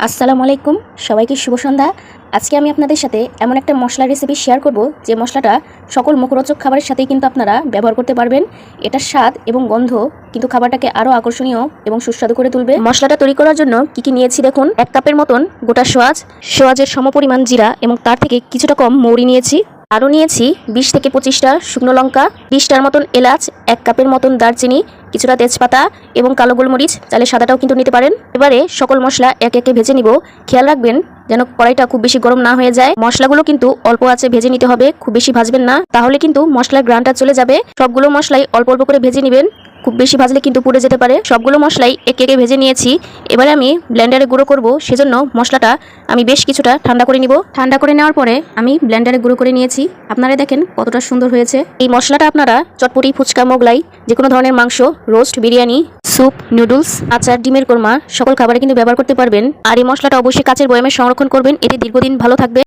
আসসালামু আলাইকুম, সবাইকে শুভ সন্ধ্যা। আজকে আমি আপনাদের সাথে এমন একটা মশলার রেসিপি শেয়ার করব যে মশলাটা সকল মুখরোচক খাবারের সাথেই কিন্তু আপনারা ব্যবহার করতে পারবেন। এটার স্বাদ এবং গন্ধ কিন্তু খাবারটাকে আরও আকর্ষণীয় এবং সুস্বাদু করে তুলবে। মশলাটা তৈরি করার জন্য কি কি নিয়েছি দেখুন। 1 কাপের মতন গোটা সোয়াজের সমপরিমাণ জিরা এবং তার থেকে কিছুটা কম মৌরি নিয়েছি। আরও নিয়েছি 20 থেকে 25টা শুকনো লঙ্কা, 20টার মতন এলাচ, 1 কাপের মতন দারচিনি, কিছুটা তেজপাতা এবং কালো গোলমরিচ, চাইলে সাদাটাও কিন্তু নিতে পারেন। এবারে সকল মশলা একে একে ভেজে নিব। খেয়াল রাখবেন যেন কড়াইটা খুব বেশি গরম না হয়ে যায়। মশলাগুলো কিন্তু অল্প আঁচে ভেজে নিতে হবে, খুব বেশি ভাজবেন না, তাহলে কিন্তু মশলার ঘ্রাণটা চলে যাবে। সবগুলো মশলাই অল্প অল্প করে ভেজে নেবেন, খুব বেশি ভাজলে কিন্তু পুড়ে যেতে পারে। সবগুলো মশলাই একে একে ভেজে নিয়েছি। এবারে আমি ব্লেন্ডারে গুঁড়ো করব, সেজন্য মশলাটা আমি বেশ কিছুটা ঠান্ডা করে নিব। ঠান্ডা করে নেওয়ার পরে আমি ব্লেন্ডারে গুঁড়ো করে নিয়েছি। আপনারা দেখেন কতটা সুন্দর হয়েছে। এই মশলাটা আপনারা চটপটি, ফুচকা, মোগলাই, যে কোনো ধরনের মাংস, রোস্ট, বিরিয়ানি, স্যুপ, নুডলস, আচার, ডিমের কোরমা সকল খাবারে কিন্তু ব্যবহার করতে পারবেন। আর এই মশলাটা অবশ্যই কাচের বয়ামে সংরক্ষণ করবেন, এতে দীর্ঘদিন ভালো থাকবে।